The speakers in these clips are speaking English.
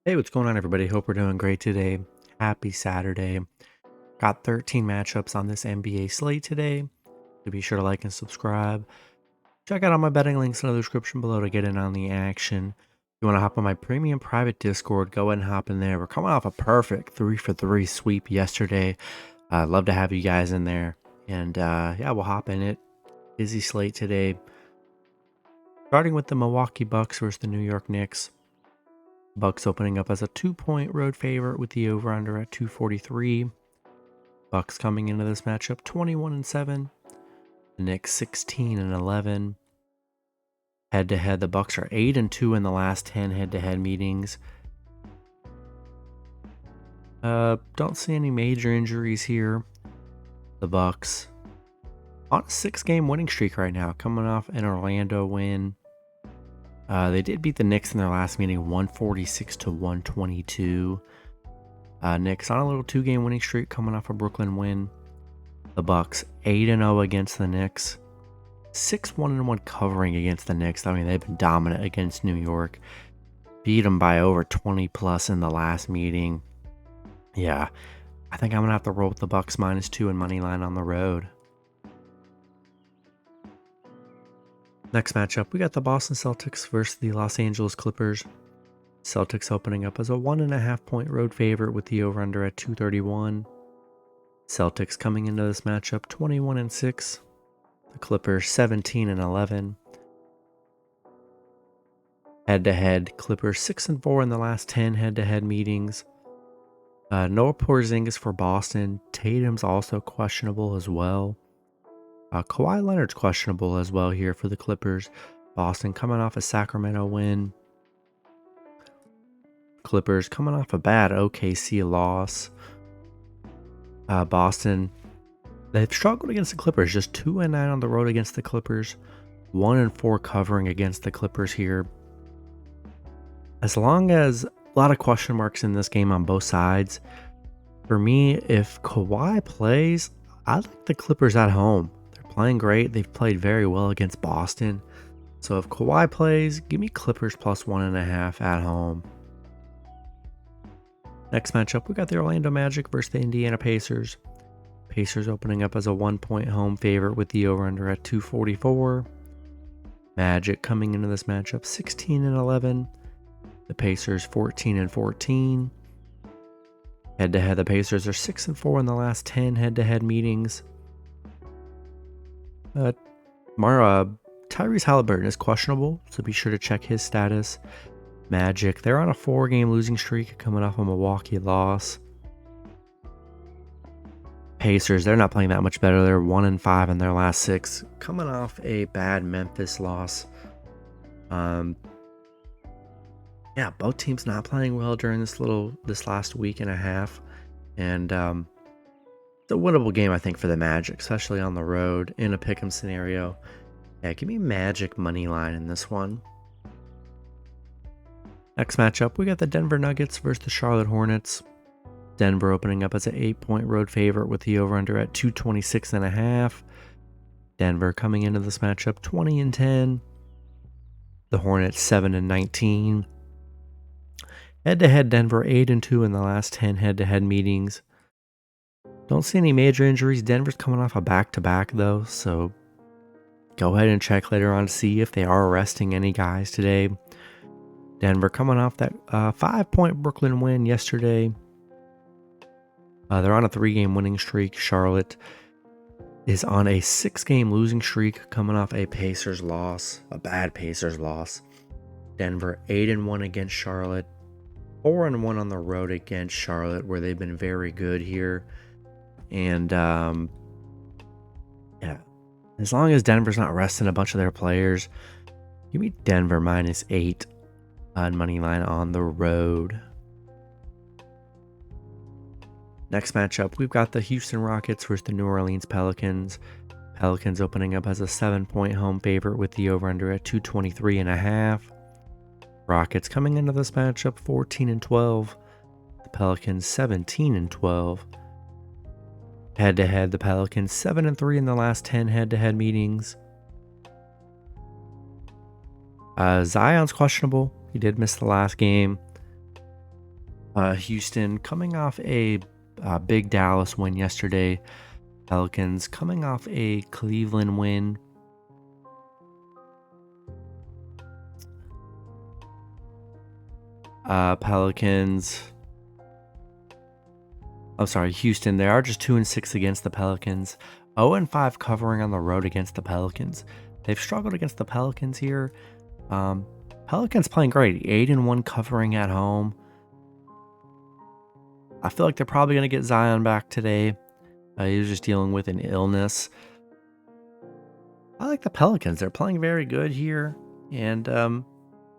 Hey, what's going on, everybody? Hope we're doing great today. Happy Saturday. Got 13 matchups on this NBA slate today. So be sure to like and subscribe. Check out all my betting links in the description below to get in on the action. If you want to hop on my premium private Discord, go ahead and hop in there. We're coming off a perfect 3-for-3 sweep yesterday. I'd love to have you guys in there. And yeah, we'll hop in it. Busy slate today. Starting with the Milwaukee Bucks versus the New York Knicks. Bucks opening up as a 2-point road favorite with the over-under at 243. Bucks coming into this matchup 21-7. The Knicks 16-11. Head-to-head, the Bucks are 8-2 in the last 10 head-to-head meetings. Don't see any major injuries here. The Bucks on a 6-game winning streak right now, coming off an Orlando win. They did beat the Knicks in their last meeting 146-122. Knicks on a little 2-game winning streak coming off a Brooklyn win. The Bucks 8-0 against the Knicks. 6-1-1 covering against the Knicks. I mean, they've been dominant against New York. Beat them by over 20 plus in the last meeting. Yeah, I think I'm going to have to roll with the Bucks -2 and money line on the road. Next matchup, we got the Boston Celtics versus the Los Angeles Clippers. Celtics opening up as a 1.5-point road favorite with the over-under at 231. Celtics coming into this matchup 21-6. The Clippers 17-11. Head-to-head, Clippers 6-4 in the last 10 head-to-head meetings. No Porzingis for Boston. Tatum's also questionable as well. Kawhi Leonard's questionable as well here for the Clippers. Boston coming off a Sacramento win. Clippers coming off a bad OKC loss. Boston, they've struggled against the Clippers. Just 2-9 on the road against the Clippers. 1-4 covering against the Clippers here. As long as a lot of question marks in this game on both sides, for me, if Kawhi plays, I like the Clippers at home. Playing great. They've played very well against Boston. So if Kawhi plays, give me Clippers +1.5 at home. Next matchup, we got the Orlando Magic versus the Indiana Pacers. Pacers opening up as a 1-point home favorite with the over-under at 244. Magic coming into this matchup 16-11. The Pacers 14-14. Head-to-head, the Pacers are 6-4 in the last 10 head-to-head meetings. Tyrese Halliburton is questionable, so be sure to check his status. Magic, they're on a 4-game losing streak coming off a Milwaukee loss. Pacers, they're not playing that much better. They're 1-5 in their last 6, coming off a bad Memphis loss. Yeah, both teams not playing well during this last week and a half, and it's a winnable game, I think, for the Magic, especially on the road in a pick'em scenario. Yeah, give me Magic money line in this one. Next matchup, we got the Denver Nuggets versus the Charlotte Hornets. Denver opening up as an 8-point road favorite with the over-under at 226.5. Denver coming into this matchup 20-10. The Hornets 7-19. Head-to-head, Denver 8-2 in the last 10 head-to-head meetings. Don't see any major injuries. Denver's coming off a back-to-back, though, so go ahead and check later on to see if they are resting any guys today. Denver coming off that 5-point Brooklyn win yesterday. They're on a 3-game winning streak. Charlotte is on a 6-game losing streak coming off a Pacers loss, a bad Pacers loss. Denver 8-1 against Charlotte. 4-1 on the road against Charlotte, where they've been very good here. And yeah, as long as Denver's not resting a bunch of their players, give me Denver -8 on money line on the road. Next matchup, we've got the Houston Rockets versus the New Orleans Pelicans. Pelicans opening up as a 7-point home favorite with the over-under at 223.5. Rockets coming into this matchup 14-12. The Pelicans 17-12. Head-to-head, the Pelicans 7-3 in the last 10 head-to-head meetings. Zion's questionable. He did miss the last game. Houston coming off a big Dallas win yesterday. Pelicans coming off a Cleveland win. Houston. They are just 2-6 against the Pelicans. 0-5 covering on the road against the Pelicans. They've struggled against the Pelicans here. Pelicans playing great. 8-1 covering at home. I feel like they're probably going to get Zion back today. He was just dealing with an illness. I like the Pelicans. They're playing very good here. And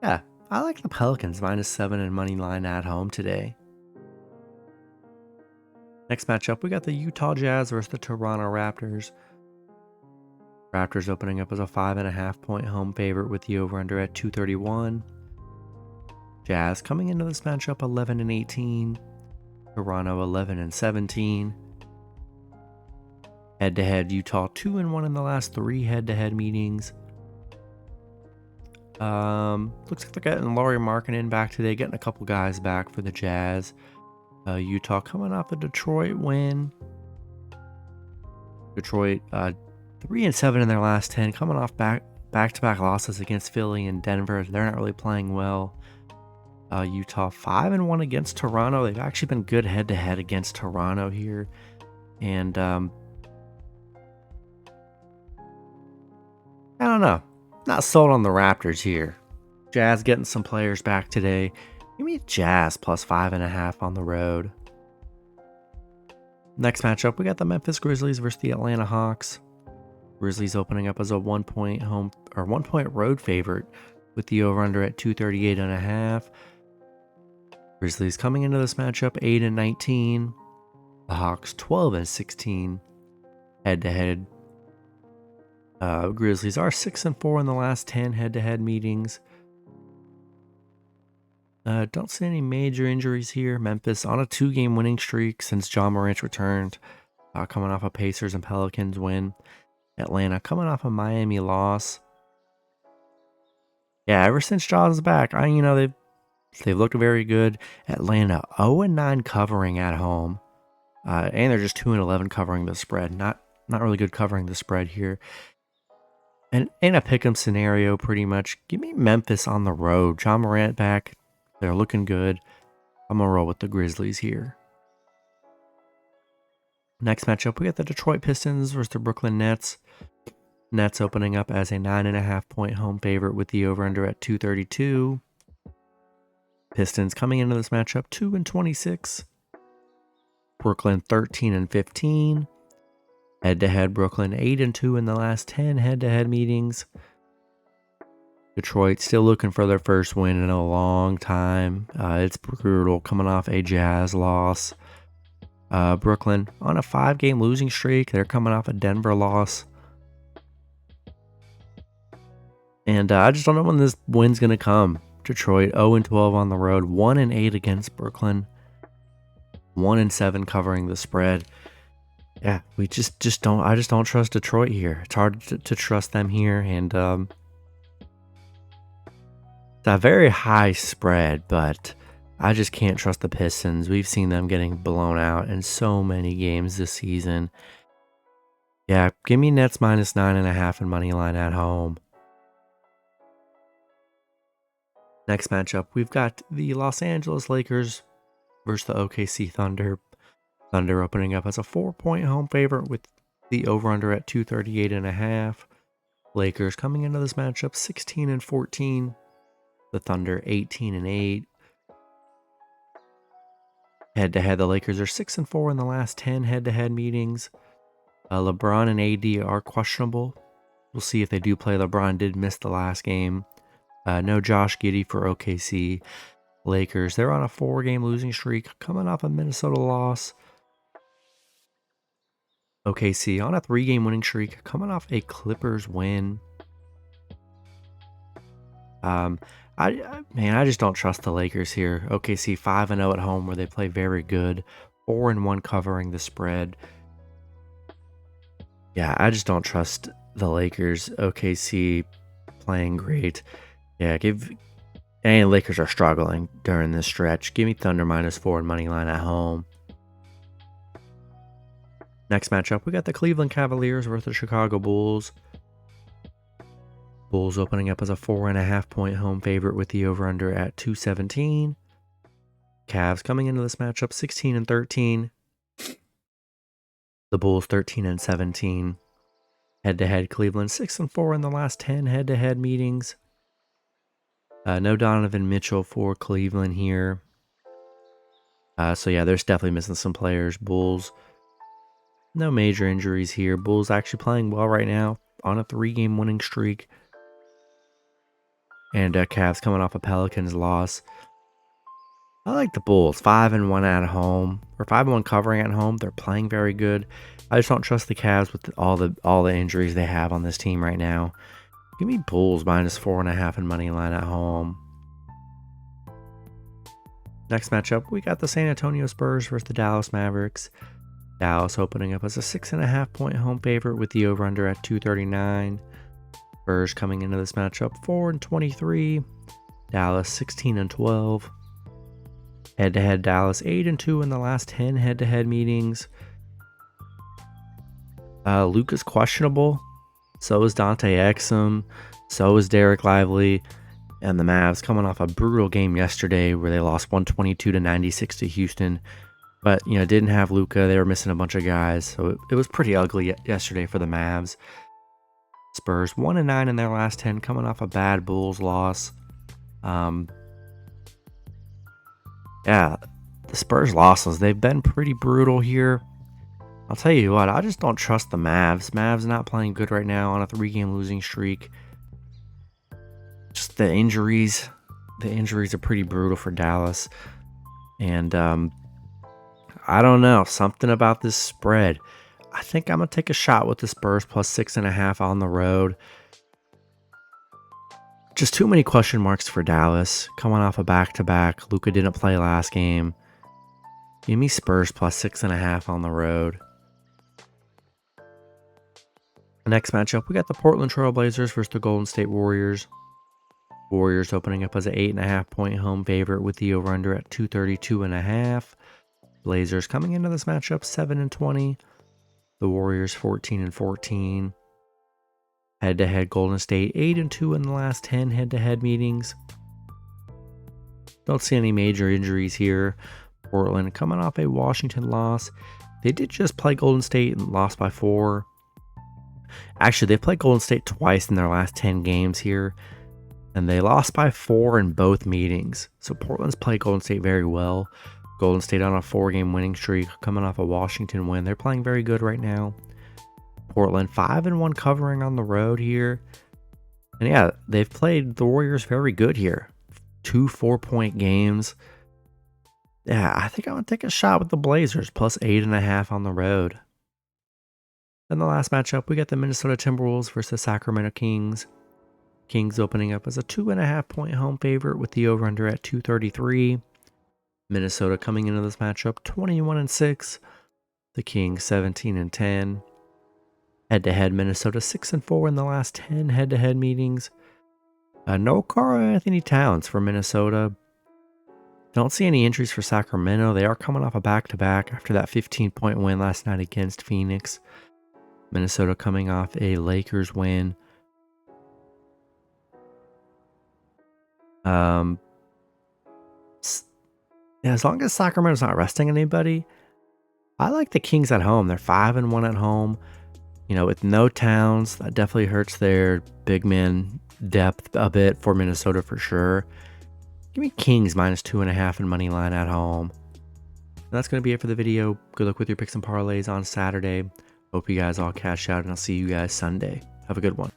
yeah, I like the Pelicans -7 in money line at home today. Next matchup, we got the Utah Jazz versus the Toronto Raptors. Raptors opening up as a 5.5 point home favorite with the over-under at 231. Jazz coming into this matchup 11-18. Toronto 11-17. Head-to-head, Utah 2-1 in the last 3 head-to-head meetings. Looks like they're getting Lauri Markkanen back today, getting a couple guys back for the Jazz. Utah coming off a Detroit win. Detroit 3-7 in their last 10, coming off back-to-back losses against Philly and Denver. They're not really playing well. Utah 5-1 against Toronto. They've actually been good head-to-head against Toronto here. And I don't know. Not sold on the Raptors here. Jazz getting some players back today. Give me Jazz +5.5 on the road. Next matchup, we got the Memphis Grizzlies versus the Atlanta Hawks. Grizzlies opening up as a 1 point road favorite with the over-under at 238.5. Grizzlies coming into this matchup 8-19. The Hawks 12-16 head-to-head. Grizzlies are 6-4 in the last 10 head-to-head meetings. Don't see any major injuries here. Memphis on a 2-game winning streak since John Morant returned, coming off a Pacers and Pelicans win. Atlanta coming off a Miami loss. Yeah, ever since John's back, they've looked very good. Atlanta 0-9 covering at home, and they're just 2-11 covering the spread. Not really good covering the spread here. And in a pick'em scenario, pretty much, give me Memphis on the road. John Morant back. They're looking good. I'm going to roll with the Grizzlies here. Next matchup, we got the Detroit Pistons versus the Brooklyn Nets. Nets opening up as a 9.5 point home favorite with the over-under at 232. Pistons coming into this matchup 2-26. Brooklyn 13-15. Head-to-head, Brooklyn 8-2 in the last 10 head-to-head meetings. Detroit still looking for their first win in a long time. It's brutal coming off a Jazz loss. Brooklyn on a 5-game losing streak. They're coming off a Denver loss. And I just don't know when this win's going to come. Detroit 0-12 on the road. 1-8 against Brooklyn. 1-7 covering the spread. Yeah, we just don't. I just don't trust Detroit here. It's hard to trust them here, and it's a very high spread, but I just can't trust the Pistons. We've seen them getting blown out in so many games this season. Yeah, give me Nets -9.5 in money line at home. Next matchup, we've got the Los Angeles Lakers versus the OKC Thunder. Thunder opening up as a 4-point home favorite with the over-under at 238.5. Lakers coming into this matchup 16-14. The Thunder 18-8. Head-to-head, the Lakers are 6-4 in the last 10 head-to-head meetings. LeBron and AD are questionable. We'll see if they do play. LeBron did miss the last game. No Josh Giddey for OKC. Lakers, they're on a 4-game losing streak, coming off a Minnesota loss. OKC on a 3-game winning streak, coming off a Clippers win. I just don't trust the Lakers here. OKC 5-0 at home where they play very good. 4-1 covering the spread. Yeah, I just don't trust the Lakers. OKC playing great. Yeah, give And Lakers are struggling during this stretch. Give me Thunder -4 and money line at home. Next matchup, we got the Cleveland Cavaliers versus the Chicago Bulls. Bulls opening up as a 4.5-point home favorite with the over-under at 217. Cavs coming into this matchup 16-13. The Bulls 13-17. Head-to-head, Cleveland 6-4 in the last 10 head-to-head meetings. No Donovan Mitchell for Cleveland here. So yeah, there's definitely missing some players. Bulls, no major injuries here. Bulls actually playing well right now on a 3-game winning streak. And Cavs coming off a Pelicans loss. I like the Bulls, 5-1 at home, or 5-1 covering at home. They're playing very good. I just don't trust the Cavs with all the injuries they have on this team right now. Give me Bulls -4.5 and money line at home. Next matchup, we got the San Antonio Spurs versus the Dallas Mavericks. Dallas opening up as a 6.5-point home favorite with the over-under at 239. Spurs coming into this matchup 4-23. Dallas 16-12. Head-to-head, Dallas 8-2 in the last 10 head-to-head meetings. Luka's questionable. So is Dante Exum. So is Derek Lively. And the Mavs coming off a brutal game yesterday where they lost 122-96 to Houston. But, didn't have Luka. They were missing a bunch of guys. So it was pretty ugly yesterday for the Mavs. Spurs 1-9 in their last 10, coming off a bad Bulls loss. Yeah, the Spurs losses, they've been pretty brutal here. I'll tell you what, I just don't trust the Mavs. Mavs not playing good right now on a 3-game losing streak. Just the injuries are pretty brutal for Dallas. And I don't know, something about this spread. I think I'm going to take a shot with the Spurs +6.5 on the road. Just too many question marks for Dallas. Coming off a back-to-back. Luka didn't play last game. Give me Spurs +6.5 on the road. The next matchup, we got the Portland Trail Blazers versus the Golden State Warriors. Warriors opening up as an 8.5-point home favorite with the over-under at 232.5. Blazers coming into this matchup 7-20. The Warriors 14-14. Head-to-head, Golden State 8-2 in the last 10 head-to-head meetings. Don't see any major injuries here. Portland coming off a Washington loss. They did just play Golden State and lost by 4. Actually, they played Golden State twice in their last 10 games here, and they lost by 4 in both meetings. So Portland's played Golden State very well. Golden State on a 4-game winning streak, coming off a Washington win. They're playing very good right now. Portland 5-1 covering on the road here. And yeah, they've played the Warriors very good here. 2 4-point games. Yeah, I think I'm going to take a shot with the Blazers +8.5 on the road. Then the last matchup, we got the Minnesota Timberwolves versus the Sacramento Kings. Kings opening up as a 2.5-point home favorite with the over-under at 233. Minnesota coming into this matchup 21-6. The Kings 17-10. Head-to-head, Minnesota 6-4 in the last 10 head-to-head meetings. No Karl-Anthony Towns for Minnesota. Don't see any injuries for Sacramento. They are coming off a back-to-back after that 15-point win last night against Phoenix. Minnesota coming off a Lakers win. Yeah, as long as Sacramento's not resting anybody, I like the Kings at home. They're 5-1 at home. With no Towns, that definitely hurts their big man depth a bit for Minnesota for sure. Give me Kings -2.5 and money line at home. And that's going to be it for the video. Good luck with your picks and parlays on Saturday. Hope you guys all cash out, and I'll see you guys Sunday. Have a good one.